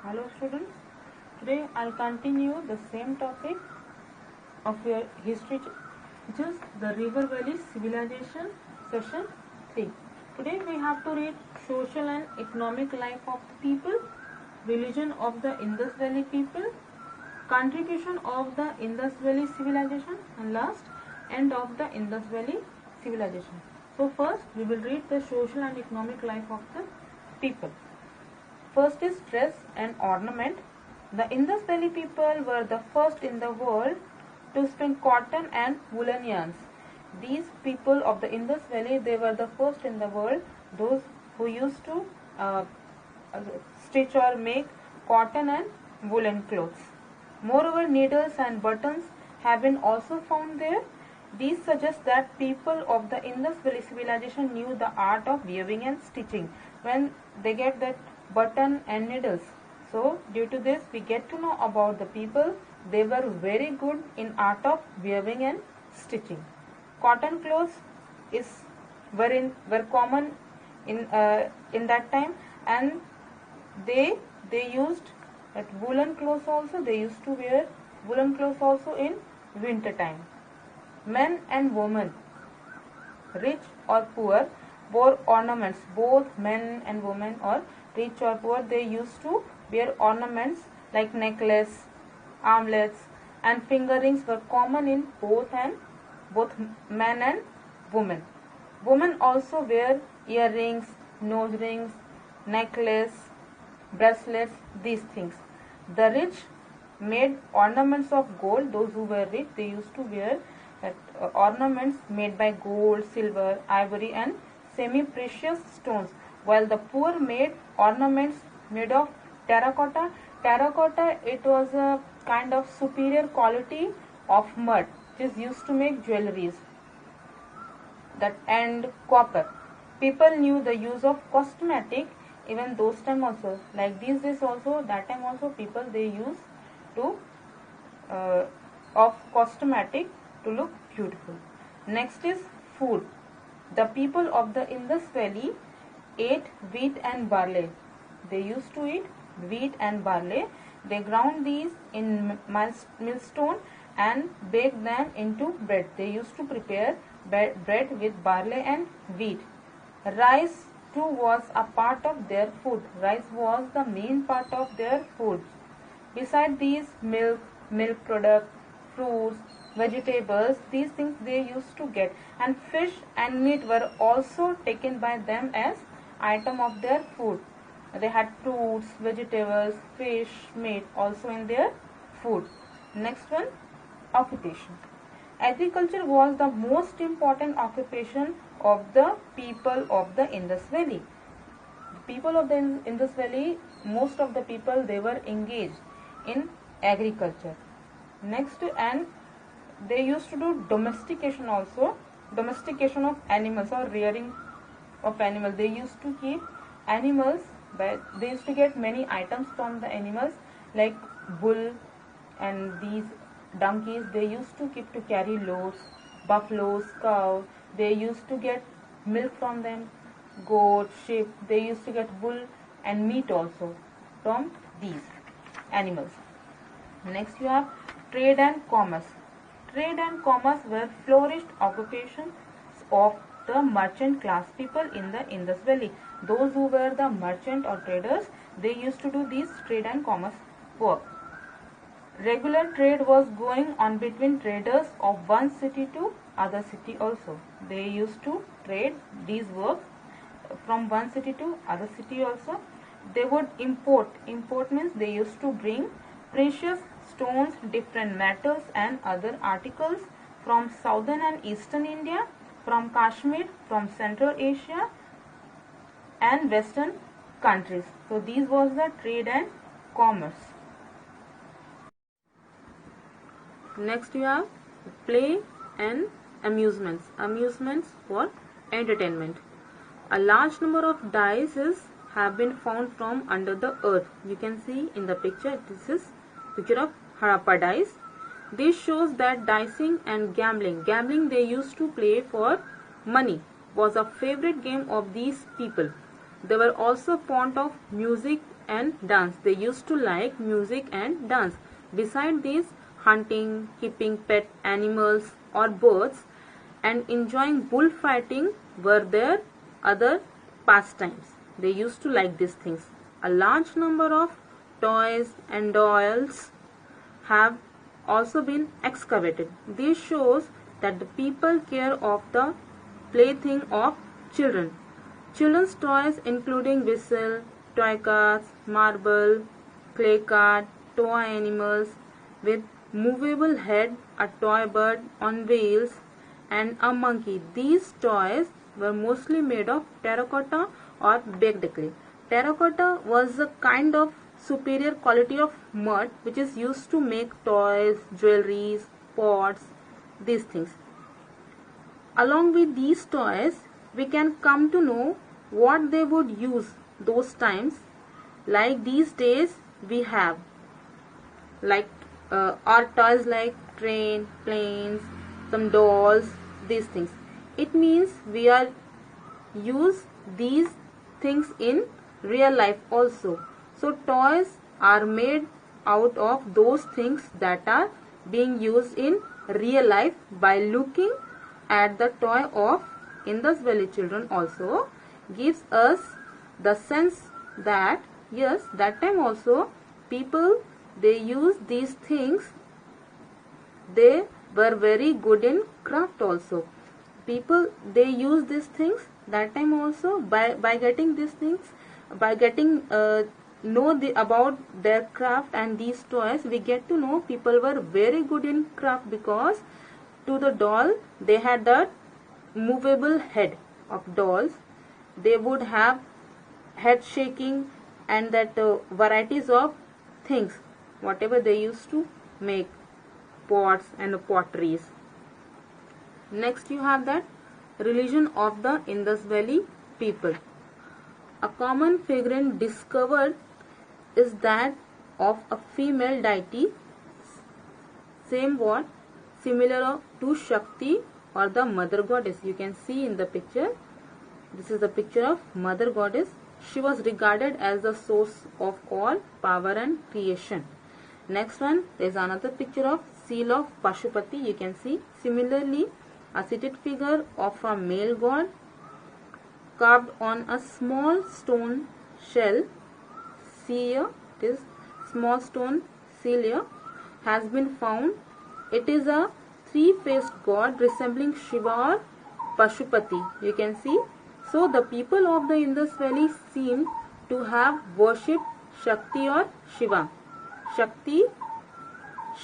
Hello students, today I'll continue the same topic of your history, which is the River Valley Civilization, session 3. Today we have to read social and economic life of the people, religion of the Indus Valley people, contribution of the Indus Valley Civilization, and last, end of the Indus Valley Civilization. So first we will read the social and economic life of the people. First is dress and ornament. The Indus Valley people were the first in the world to spin cotton and woolen yarns. These people of the Indus Valley, they were the first in the world, those who used to stitch or make cotton and woolen clothes. Moreover, needles and buttons have been also found there. These suggest that people of the Indus Valley civilization knew the art of weaving and stitching when they get that button and needles. So due to this we get to know about the people. They were very good in art of weaving and stitching. Cotton clothes were common in that time, and they used that woolen clothes also. They used to wear woolen clothes also in winter time. Men and women, rich or poor, wore ornaments. Both men and women, or rich or poor, they used to wear ornaments like necklace, armlets, and finger rings were common in both men and women. Women also wear earrings, nose rings, necklace, bracelets, these things. The rich made ornaments of gold. Those who were rich, they used to wear ornaments made by gold, silver, ivory, and semi-precious stones, while the poor made ornaments made of terracotta. Terracotta, it was a kind of superior quality of mud which is used to make jewelries. And copper. People knew the use of cosmetic even those time also. Like these days also, that time also people they use to of cosmetic to look beautiful. Next is food. The people of the Indus Valley ate wheat and barley. They used to eat wheat and barley. They ground these in millstone and baked them into bread. They used to prepare bread with barley and wheat. Rice too was a part of their food. Rice was the main part of their food. Beside these, milk product, fruits, vegetables, these things they used to get, and fish and meat were also taken by them as item of their food. They had fruits, vegetables, fish, meat also in their food. Next one, occupation. Agriculture was the most important occupation of the people of the Indus Valley. The people of the Indus Valley, most of the people, they were engaged in agriculture. Next, and they used to do domestication also, domestication of animals or rearing of animals. They used to keep animals, but they used to get many items from the animals like bull and these donkeys. They used to keep to carry loads, buffaloes, cows. They used to get milk from them, goat, sheep. They used to get wool and meat also from these animals. Next you have trade and commerce. Trade and commerce were flourished occupations of the merchant class people in the Indus Valley. Those who were the merchant or traders, they used to do these trade and commerce work. Regular trade was going on between traders of one city to other city also. They used to trade these works from one city to other city also. They would import. Import means they used to bring precious stones, different metals and other articles from southern and eastern India, from Kashmir, from Central Asia and western countries. So these was the trade and commerce. Next you have play and amusements. Amusements for entertainment. A large number of dice have been found from under the earth. You can see in the picture, this is picture of Harappa dice. This shows that dicing and gambling they used to play for money, was a favorite game of these people. They were also fond of music and dance. They used to like music and dance. Beside this, hunting, keeping pet animals or birds, and enjoying bullfighting were their other pastimes. They used to like these things. A large number of toys and dolls have also been excavated. This shows that the people care of the plaything of children. Children's toys including whistle, toy cars, marble, clay cart, toy animals with movable head, a toy bird on wheels, and a monkey. These toys were mostly made of terracotta or baked clay. Terracotta was a kind of superior quality of mud which is used to make toys, jewelries, pots, these things. Along with these toys, we can come to know what they would use those times. Like these days, we have like our toys like train, planes, some dolls, these things. It means we are use these things in real life also. So toys are made out of those things that are being used in real life. By looking at the toy of Indus Valley children also gives us the sense that yes, that time also people, they use these things. They were very good in craft also. People, they use these things that time also. By getting these things, by getting know about their craft and these toys, we get to know people were very good in craft, because to the doll they had the movable head of dolls. They would have head shaking and that varieties of things whatever they used to make, pots and potteries. Next you have that religion of the Indus Valley people. A common figurine discovered is that of a female deity, same what similar to Shakti or the mother goddess. You can see in the picture, this is the picture of mother goddess. She was regarded as the source of all power and creation. Next one, there is another picture of seal of Pashupati. You can see similarly a seated figure of a male god carved on a small stone shell. See here, this small stone seal here has been found. It is a three-faced god resembling Shiva or Pashupati. You can see. So the people of the Indus Valley seem to have worshipped Shakti or Shiva. Shakti,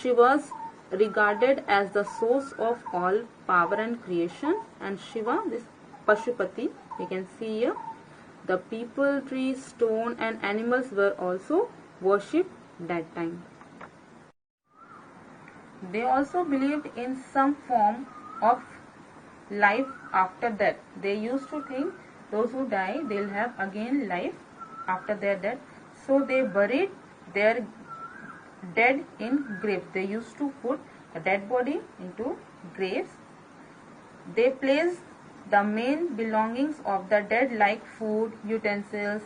she was regarded as the source of all power and creation, and Shiva, this Pashupati, you can see here. The people, trees, stone and animals were also worshipped that time. They also believed in some form of life after death. They used to think those who die, they will have again life after their death. So they buried their dead in graves. They used to put a dead body into graves. They placed the main belongings of the dead like food, utensils,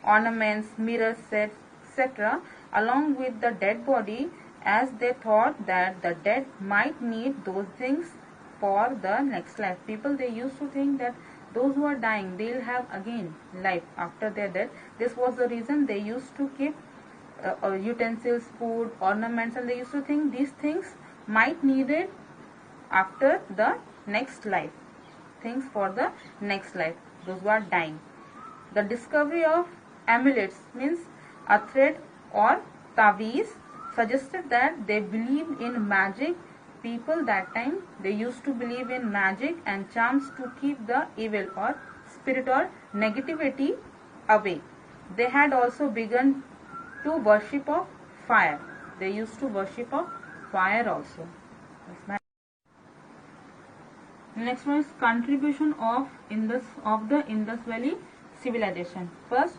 ornaments, mirrors, sets, etc. along with the dead body, as they thought that the dead might need those things for the next life. People, they used to think that those who are dying, they will have again life after their death. This was the reason they used to keep utensils, food, ornaments, and they used to think these things might needed after the next life. Things for the next life, those who are dying. The discovery of amulets, means a thread or taweez, suggested that they believed in magic. People that time, they used to believe in magic and charms to keep the evil or spirit or negativity away. They had also begun to worship of fire. They used to worship of fire also. Next one is contribution of the Indus Valley civilization. First,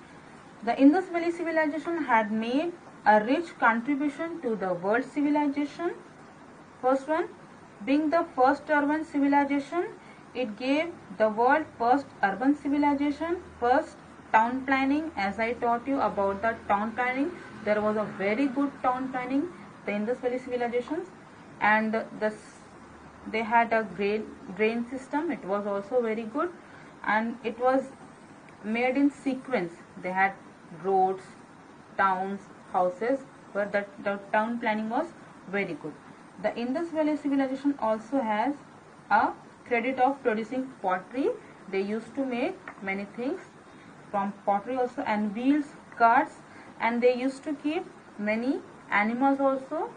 the Indus Valley civilization had made a rich contribution to the world civilization. First one, being the first urban civilization, it gave the world first urban civilization, first town planning, as I taught you about the town planning, there was a very good town planning, the Indus Valley civilizations, and they had a great drain system. It was also very good, and it was made in sequence. They had roads, towns, houses, where the town planning was very good. The Indus Valley civilization also has a credit of producing pottery. They used to make many things from pottery also, and wheels, carts, and they used to keep many animals also,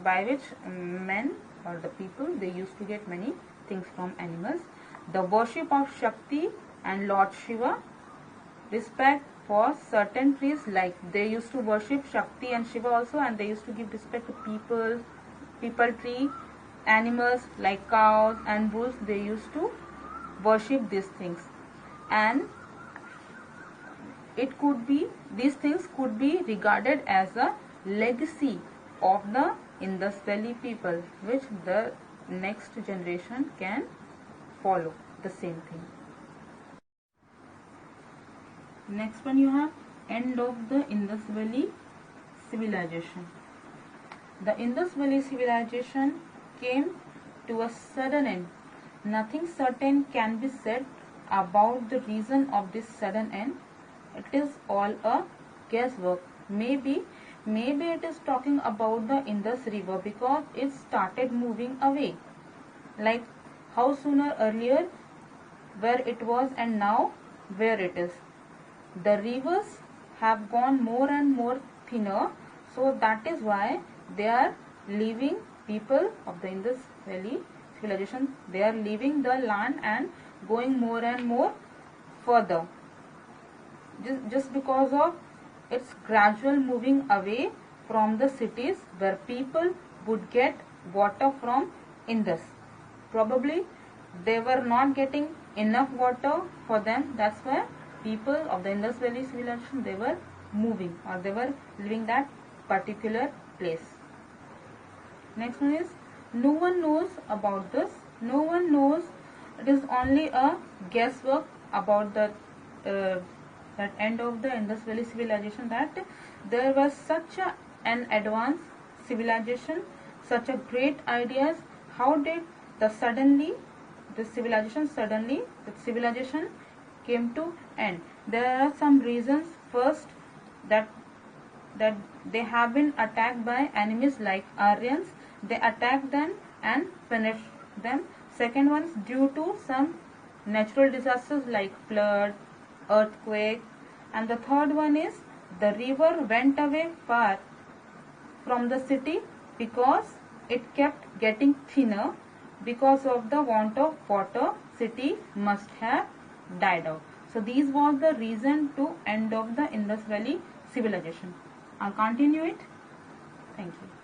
by which men or the people, they used to get many things from animals. The worship of Shakti and Lord Shiva, respect for certain trees, like they used to worship Shakti and Shiva also, and they used to give respect to people tree, animals like cows and bulls, they used to worship these things. And it could be, these things could be regarded as a legacy of the Indus Valley people, which the next generation can follow the same thing. Next one, you have end of the Indus Valley civilization. The Indus Valley civilization came to a sudden end. Nothing certain can be said about the reason of this sudden end. It is all a guesswork. Maybe it is talking about the Indus River, because it started moving away. Like how sooner earlier where it was and now where it is. The rivers have gone more and more thinner, so that is why they are leaving, people of the Indus Valley civilization, they are leaving the land and going more and more further, just because of its gradual moving away from the cities where people would get water from Indus. Probably they were not getting enough water for them, that's why people of the Indus Valley civilization, they were moving, or they were leaving that particular place. Next one is, no one knows about this. No one knows. It is only a guesswork about the that end of the Indus Valley civilization, that there was such an advanced civilization, such a great ideas. How did the civilization came to end? There are some reasons. First, that they have been attacked by enemies like Aryans. They attacked them and finished them. Second one is due to some natural disasters like flood, earthquake. And the third one is, the river went away far from the city because it kept getting thinner. Because of the want of water, city must have died out. So these was the reason to end of the Indus Valley civilization. I'll continue it. Thank you.